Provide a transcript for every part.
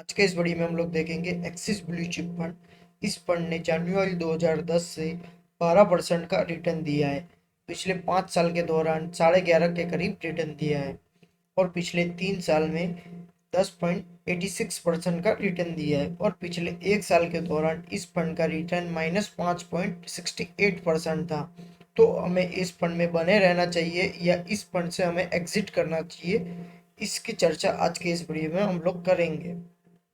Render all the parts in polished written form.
आज के इस वीडियो में हम लोग देखेंगे एक्सिस ब्लू चिप फंड। इस फंड ने जनवरी 2010 से 12% का रिटर्न दिया है। पिछले 5 साल के दौरान 11.5 के करीब रिटर्न दिया है और पिछले 3 साल में 10.86% का रिटर्न दिया है और पिछले 1 साल के दौरान इस फंड का रिटर्न -5.68% था। तो हमें इस फंड में बने रहना चाहिए या इस फंड से हमें एग्जिट करना चाहिए, इसकी चर्चा आज के इस वीडियो में हम लोग करेंगे।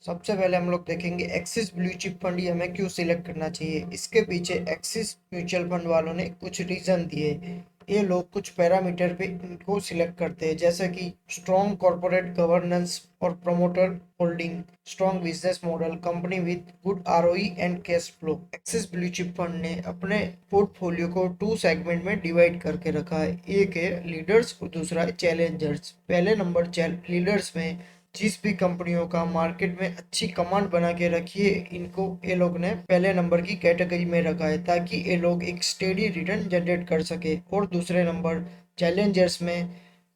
सबसे पहले हम लोग देखेंगे एक्सिस ब्लू चिप फंड ये हमें क्यों सिलेक्ट करना चाहिए। इसके पीछे एक्सिस म्यूचुअल फंड वालों ने कुछ रीजन दिए। ये लोग कुछ पैरामीटर पे इनको सिलेक्ट करते हैं, जैसे कि स्ट्रॉन्ग कॉर्पोरेट गवर्नेंस और promoter holding, strong business model, company with good ROE and cash flow. Axis blue chip fund ने अपने पोर्टफोलियो को 2 सेगमेंट में डिवाइड करके रखा है। एक है लीडर्स और दूसरा है चैलेंजर्स। पहले नंबर लीडर्स में जिस भी कंपनियों का मार्केट में अच्छी कमांड बना के रखी है, इनको ये लोग ने पहले नंबर की कैटेगरी में रखा है ताकि ये लोग एक स्टेडी रिटर्न जनरेट कर सके। और दूसरे नंबर चैलेंजर्स में,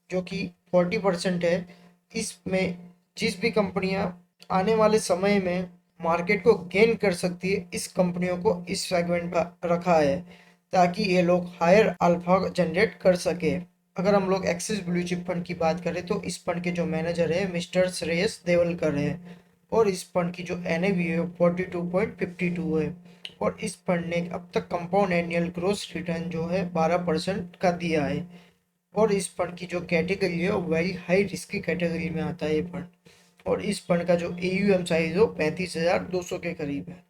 जो कि 40% है, इसमें जिस भी कंपनियां आने वाले समय में मार्केट को गेन कर सकती है, इस कंपनियों को इस सेगमेंट पर रखा है ताकि ये लोग हायर अल्फा जनरेट कर सके। अगर हम लोग एक्सिस ब्लू चिप फंड की बात करें तो इस फंड के जो मैनेजर है मिस्टर श्रेयस देवलकर है और इस फंड की जो एनएवी है 42.52 है। और इस फंड ने अब तक कंपाउंड एनुअल ग्रोथ रिटर्न जो है 12% का दिया है। और इस फंड की जो कैटेगरी है वो वेरी हाई रिस्क की कैटेगरी में आता है ये फंड। और इस फंड का जो एयूएम साइज हो 35,200 के करीब है।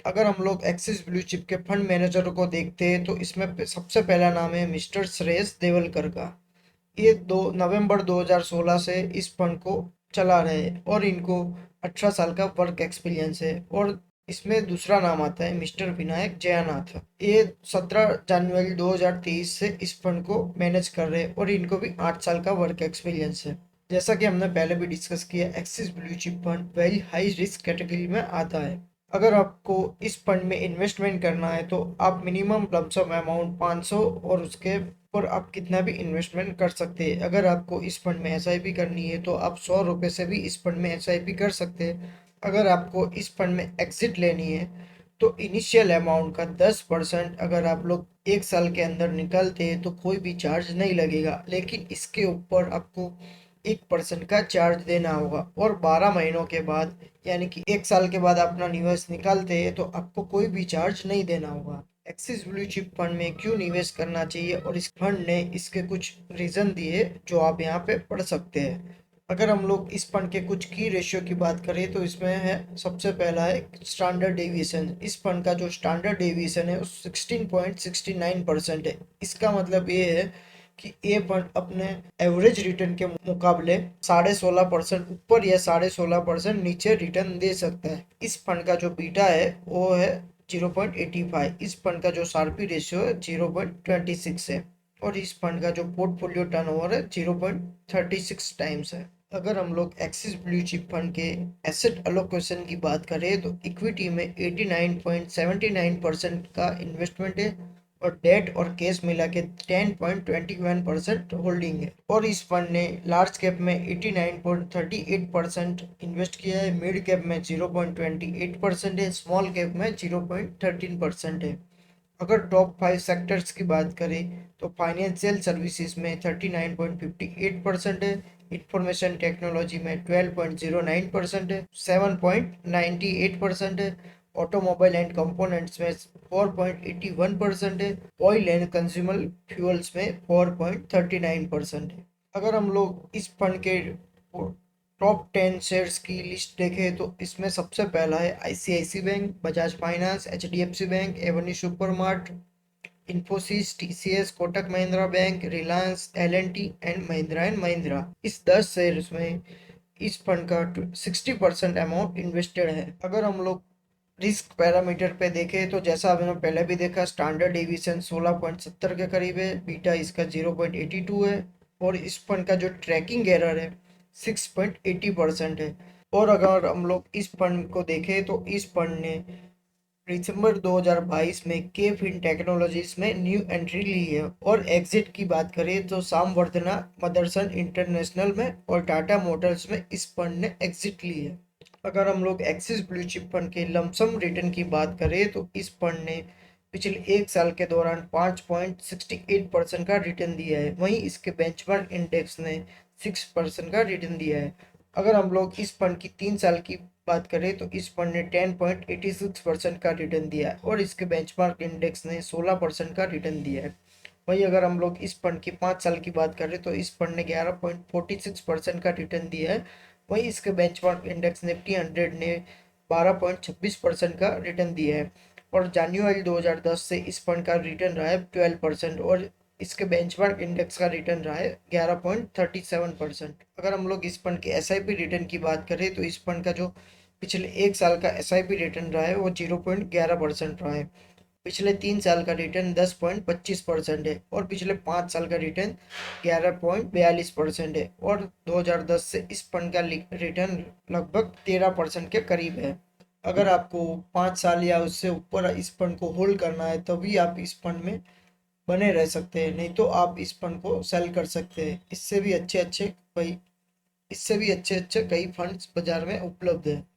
अगर हम लोग एक्सिस ब्लू चिप के फंड मैनेजर को देखते हैं तो इसमें सबसे पहला नाम है मिस्टर श्रेयस देवलकर का। ये 2 नवंबर 2016 से इस फंड को चला रहे हैं और इनको 18 साल का वर्क एक्सपीरियंस है। और इसमें दूसरा नाम आता है मिस्टर विनायक जयानाथ। ये 17 जनवरी 2023 से इस फंड को मैनेज कर रहे हैं और इनको भी 8 साल का वर्क एक्सपीरियंस है। जैसा कि हमने पहले भी डिस्कस किया, axis blue chip fund very high risk category में आता है। अगर आपको इस फंड में इन्वेस्टमेंट करना है तो आप मिनिमम लमसम अमाउंट 500 और उसके ऊपर आप कितना भी इन्वेस्टमेंट कर सकते हैं। अगर आपको इस फंड में एसआईपी करनी है तो आप 100 रुपये से भी इस फंड में एसआईपी कर सकते हैं। अगर आपको इस फंड में एग्जिट लेनी है तो इनिशियल अमाउंट का 10% अगर आप लोग 1 साल के अंदर निकालते हैं तो कोई भी चार्ज नहीं लगेगा, लेकिन इसके ऊपर आपको 1% का चार्ज देना होगा। और 12 महीनों के बाद यानी कि 1 साल के बाद अपना निवेश निकालते हैं तो आपको कोई भी चार्ज नहीं देना होगा। एक्सिस ब्लू चिप फंड में क्यों निवेश करना चाहिए और इस फंड ने इसके कुछ रीजन दिए जो आप यहाँ पे पढ़ सकते हैं। अगर हम लोग इस फंड के कुछ की रेशियो की बात करें तो इसमें है, सबसे पहला है स्टैंडर्ड डेविएशन। इस फंड का जो स्टैंडर्ड डेविएशन है वो 16.69% है। इसका मतलब ये है कि ये फंड अपने एवरेज रिटर्न के मुकाबले 16.5% ऊपर या 16.5% नीचे रिटर्न दे सकता है। इस फंड का जो बीटा है वो है 0.85। इस फंड का जो शार्पी रेशियो है 0.26 है और इस फंड का जो पोर्टफोलियो टर्नओवर है 0.36 टाइम्स है। अगर हम लोग एक्सिस ब्लू चिप फंड के एसेट अलोकेशन की बात करें तो इक्विटी में 89.79% का इन्वेस्टमेंट है और डेट और कैश मिला के 10.21% होल्डिंग है। और इस फंड ने लार्ज कैप में 89.38% इन्वेस्ट किया है, मिड कैप में 0.28% है, स्मॉल कैप में 0.13% है। अगर टॉप 5 सेक्टर्स की बात करें तो फाइनेंशियल सर्विसेज में 39.58% है, इंफॉर्मेशन टेक्नोलॉजी में 12.09% है, 7.98% है, ऑटोमोबाइल एंड कंपोनेंट्स में 4.81% है, ऑयल एंड कंज्यूमर फ्यूल्स में 4.39% है। अगर हम लोग इस फंड के टॉप 10 शेयर्स की लिस्ट देखें तो इसमें सबसे पहला है ICICI bank, Bajaj finance, HDFC bank, avenue supermart, Infosys, TCS, Kotak Mahindra bank, Reliance, L&T and Mahindra. इस 10 शेयर्स में इस फंड का 60% अमाउंट इन्वेस्टेड है। अगर हम लोग रिस्क पैरामीटर पे देखें तो जैसा हमने पहले भी देखा, स्टैंडर्ड डेविएशन 16.70 के करीब है, बीटा इसका 0.82 है और इस फंड का जो ट्रैकिंग एरर है 6.80% है। और अगर हम लोग इस फंड को देखें तो इस फंड ने दिसंबर 2022 में के फिन टेक्नोलॉजीज में न्यू एंट्री ली है। और एग्जिट की बात करें तो सामवर्धना मदरसन इंटरनेशनल में और टाटा मोटर्स में इस फंड ने एग्जिट ली है। अगर हम लोग एक्सिस ब्लू चिप फंड के लमसम रिटर्न की बात करें तो इस फंड ने पिछले 1 साल के दौरान 5.68% का रिटर्न दिया है। वहीं इसके बेंचमार्क इंडेक्स ने 6% का रिटर्न दिया है। अगर हम लोग इस फंड की 3 साल की बात करें तो इस फंड ने 10.86% का रिटर्न दिया है और इसके बेंचमार्क इंडेक्स ने 16% का रिटर्न दिया है। वहीं अगर हम लोग इस फंड की 5 साल की बात करें तो इस फंड ने 11.46% का रिटर्न दिया है। वहीं इसके बेंचमार्क इंडेक्स निफ्टी 100 ने 12.26% का रिटर्न दिया है और जनवरी 2010 से इस फंड का रिटर्न रहा है 12% और इसके बेंचमार्क इंडेक्स का रिटर्न रहा है 11.37%। अगर हम लोग इस फंड के एसआईपी रिटर्न की बात करें तो इस फंड का जो पिछले 1 साल का एसआईपी रिटर्न रहा है वो 0.11% रहा है। पिछले 3 साल का रिटर्न 10.25% है और पिछले 5 साल का रिटर्न 11.42% है और 2010 से इस फंड का रिटर्न लगभग 13% के करीब है। अगर आपको 5 साल या उससे ऊपर इस फंड को होल्ड करना है तभी आप इस फंड में बने रह सकते हैं, नहीं तो आप इस फंड को सेल कर सकते हैं। इससे भी अच्छे अच्छे कई फंड्स बाजार में उपलब्ध है।